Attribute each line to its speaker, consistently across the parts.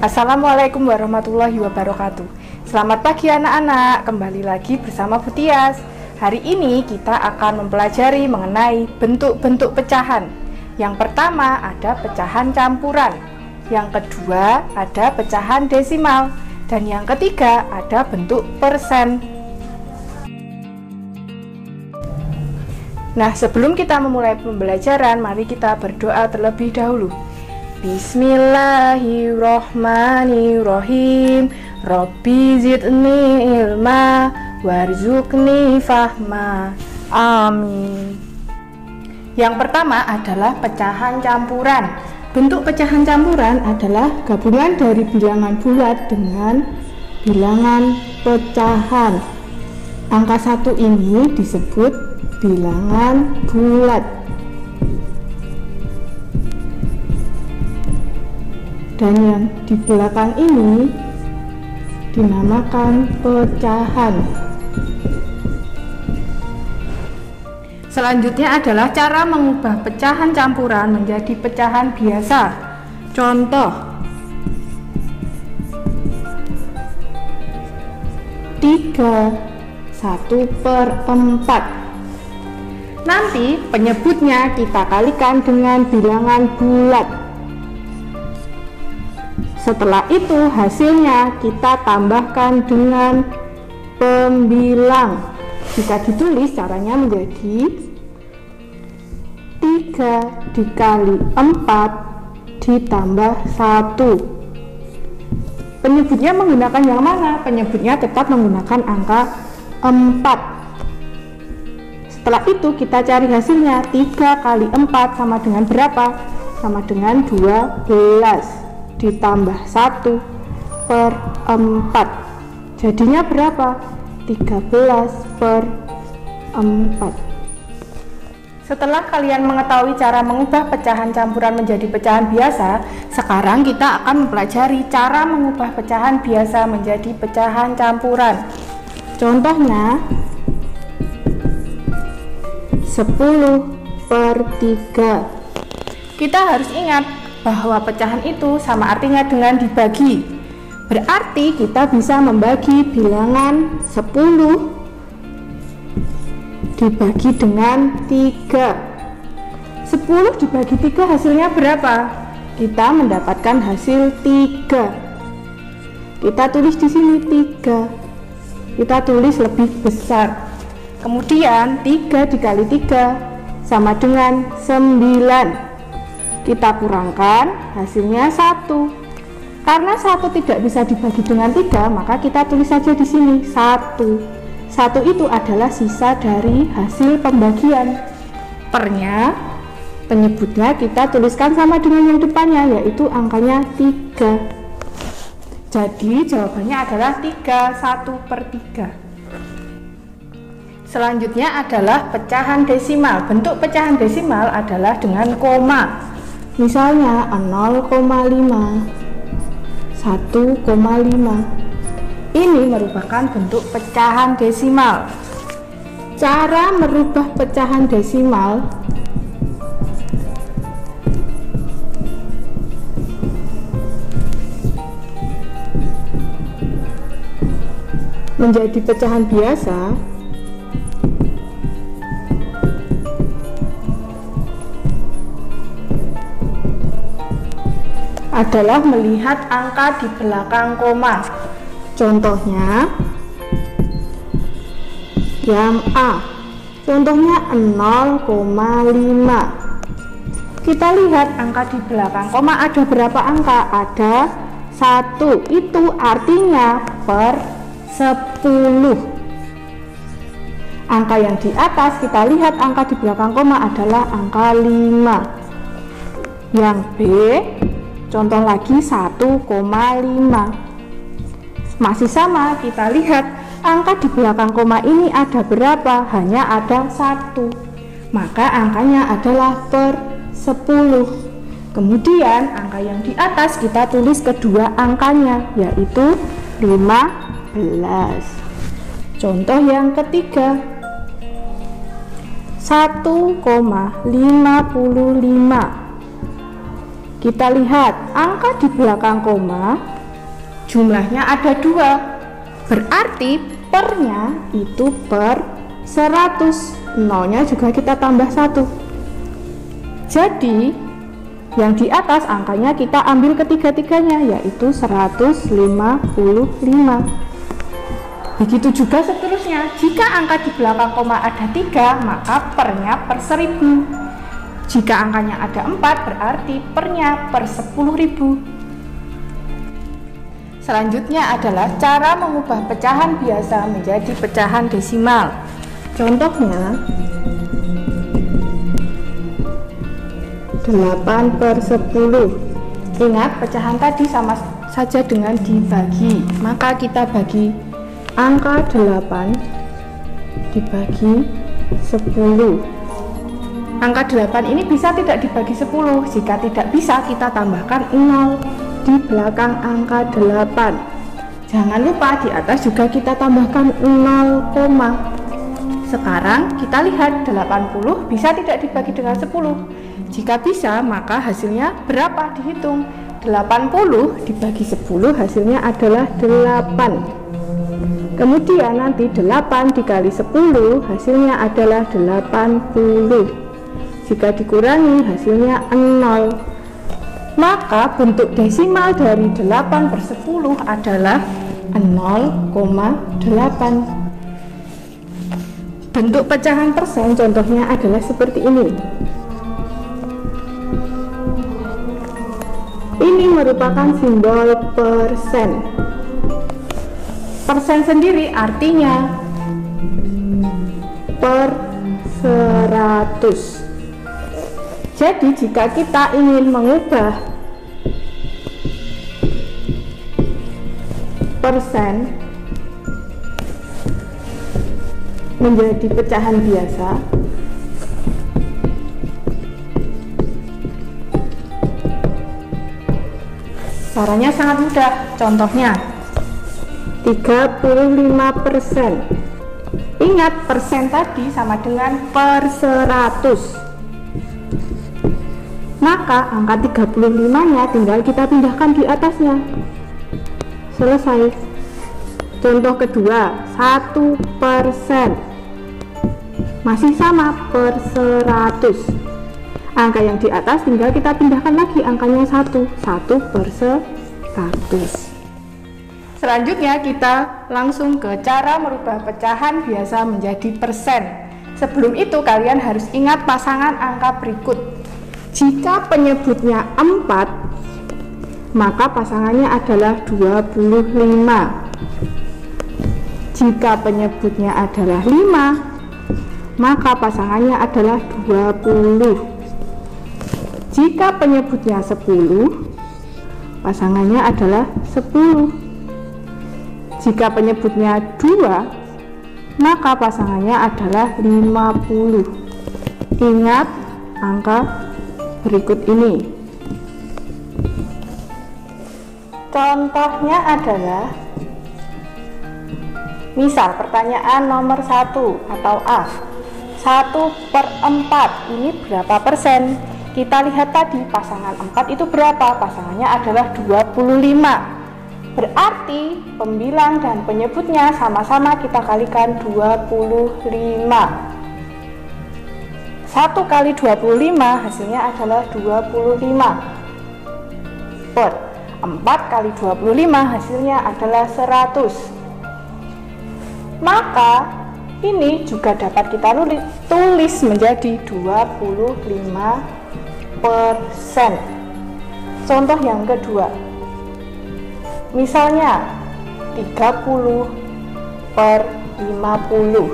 Speaker 1: Assalamualaikum warahmatullahi wabarakatuh. Selamat pagi anak-anak, kembali lagi bersama Bu Tias. Hari ini kita akan mempelajari mengenai bentuk-bentuk pecahan. Yang pertama ada pecahan campuran, yang kedua ada pecahan desimal, dan yang ketiga ada bentuk persen. Nah, sebelum kita memulai pembelajaran, mari kita berdoa terlebih dahulu. Bismillahirrohmanirrohim. Rabbi zidni ilma warzuqni fahma. Amin. Yang pertama adalah pecahan campuran. Bentuk pecahan campuran adalah gabungan dari bilangan bulat dengan bilangan pecahan. Angka 1 ini disebut bilangan bulat. Dan yang di belakang ini dinamakan pecahan. Selanjutnya adalah cara mengubah pecahan campuran menjadi pecahan biasa. Contoh, 3/1/4. Nanti penyebutnya kita kalikan dengan bilangan bulat. Setelah itu hasilnya kita tambahkan dengan pembilang. Jika ditulis caranya menjadi 3 dikali 4 ditambah 1. Penyebutnya menggunakan yang mana? Penyebutnya tetap menggunakan angka 4. Setelah itu kita cari hasilnya. 3 kali 4 sama dengan berapa? Sama dengan 12 ditambah 1/4. Jadinya berapa? 13/4. Setelah kalian mengetahui cara mengubah pecahan campuran menjadi pecahan biasa, sekarang kita akan mempelajari cara mengubah pecahan biasa menjadi pecahan campuran. Contohnya 10/3. Kita harus ingat bahwa pecahan itu sama artinya dengan dibagi. Berarti kita bisa membagi bilangan 10 dibagi dengan 3. 10 dibagi 3 hasilnya berapa? Kita mendapatkan hasil 3. Kita tulis di sini 3. Kita tulis lebih besar. Kemudian 3 dikali 3 sama dengan 9. Kita kurangkan, hasilnya 1. Karena 1 tidak bisa dibagi dengan 3, maka kita tulis saja di sini 1. 1 itu adalah sisa dari hasil pembagian. Pernya, penyebutnya kita tuliskan sama dengan yang depannya, yaitu angkanya 3. Jadi jawabannya adalah 31/3. Selanjutnya adalah pecahan desimal. Bentuk pecahan desimal adalah dengan koma. Misalnya 0,5, 1,5. Ini merupakan bentuk pecahan desimal. Cara merubah pecahan desimal menjadi pecahan biasa adalah melihat angka di belakang koma. Contohnya yang A. Contohnya 0,5. Kita lihat angka di belakang koma ada berapa angka? Ada 1. Itu artinya per 10. Angka yang di atas kita lihat angka di belakang koma adalah angka 5. Yang B, contoh lagi 1,5. Masih sama, kita lihat angka di belakang koma ini ada berapa? Hanya ada 1. Maka angkanya adalah per 10. Kemudian angka yang di atas kita tulis kedua angkanya, yaitu 15. Contoh yang ketiga 1,55. Kita lihat angka di belakang koma jumlahnya ada 2, berarti pernya itu per 100, nolnya juga kita tambah 1. Jadi yang di atas angkanya kita ambil ketiga-tiganya, yaitu 155. Begitu juga seterusnya, jika angka di belakang koma ada 3, maka pernya per 1000. Jika angkanya ada 4, berarti pernya per 10.000. Selanjutnya adalah cara mengubah pecahan biasa menjadi pecahan desimal. Contohnya 8/10. Ingat, pecahan tadi sama saja dengan dibagi, maka kita bagi angka 8 dibagi 10. Angka 8 ini bisa tidak dibagi 10. Jika tidak bisa, kita tambahkan 0 di belakang angka 8. Jangan lupa di atas juga kita tambahkan 0, sekarang kita lihat 80 bisa tidak dibagi dengan 10. Jika bisa, maka hasilnya berapa? Dihitung. 80 dibagi 10 hasilnya adalah 8. Kemudian nanti 8 dikali 10 hasilnya adalah 80. Jika dikurangi hasilnya 0. Maka bentuk desimal dari 8/10 adalah 0,8. Bentuk pecahan persen contohnya adalah seperti ini. Ini merupakan simbol persen. Persen sendiri artinya per 100. Jadi jika kita ingin mengubah persen menjadi pecahan biasa, caranya sangat mudah. Contohnya 35%. Ingat, persen tadi sama dengan per 100. Maka angka 35-nya tinggal kita pindahkan di atasnya. Selesai. Contoh kedua, 1%. Masih sama per 100. Angka yang di atas tinggal kita pindahkan lagi angkanya 1 per 100. Selanjutnya kita langsung ke cara merubah pecahan biasa menjadi persen. Sebelum itu kalian harus ingat pasangan angka berikut. Jika penyebutnya 4, maka pasangannya adalah 25. Jika penyebutnya adalah 5, maka pasangannya adalah 20. Jika penyebutnya 10, pasangannya adalah 10. Jika penyebutnya 2, maka pasangannya adalah 50. Ingat angka berikut ini. Contohnya adalah misal pertanyaan nomor 1 atau A, 1/4 ini berapa persen? Kita lihat tadi pasangan 4 itu berapa? Pasangannya adalah 25. Berarti pembilang dan penyebutnya sama-sama kita kalikan 25. 1 kali 25 hasilnya adalah 25. Per 4 kali 25 hasilnya adalah 100. Maka ini juga dapat kita tulis menjadi 25%. Contoh yang kedua, misalnya 30/50.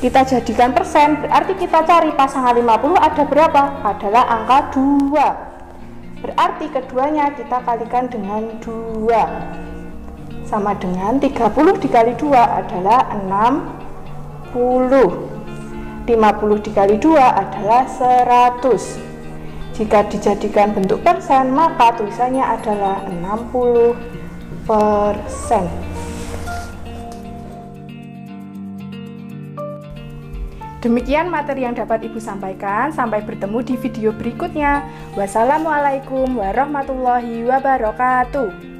Speaker 1: Kita jadikan persen, berarti kita cari pasangan 50 ada berapa? Adalah angka 2. Berarti keduanya kita kalikan dengan 2. Sama dengan 30 dikali 2 adalah 60. 50 dikali 2 adalah 100. Jika dijadikan bentuk persen, maka tulisannya adalah 60%. Demikian materi yang dapat Ibu sampaikan. Sampai bertemu di video berikutnya. Wassalamualaikum warahmatullahi wabarakatuh.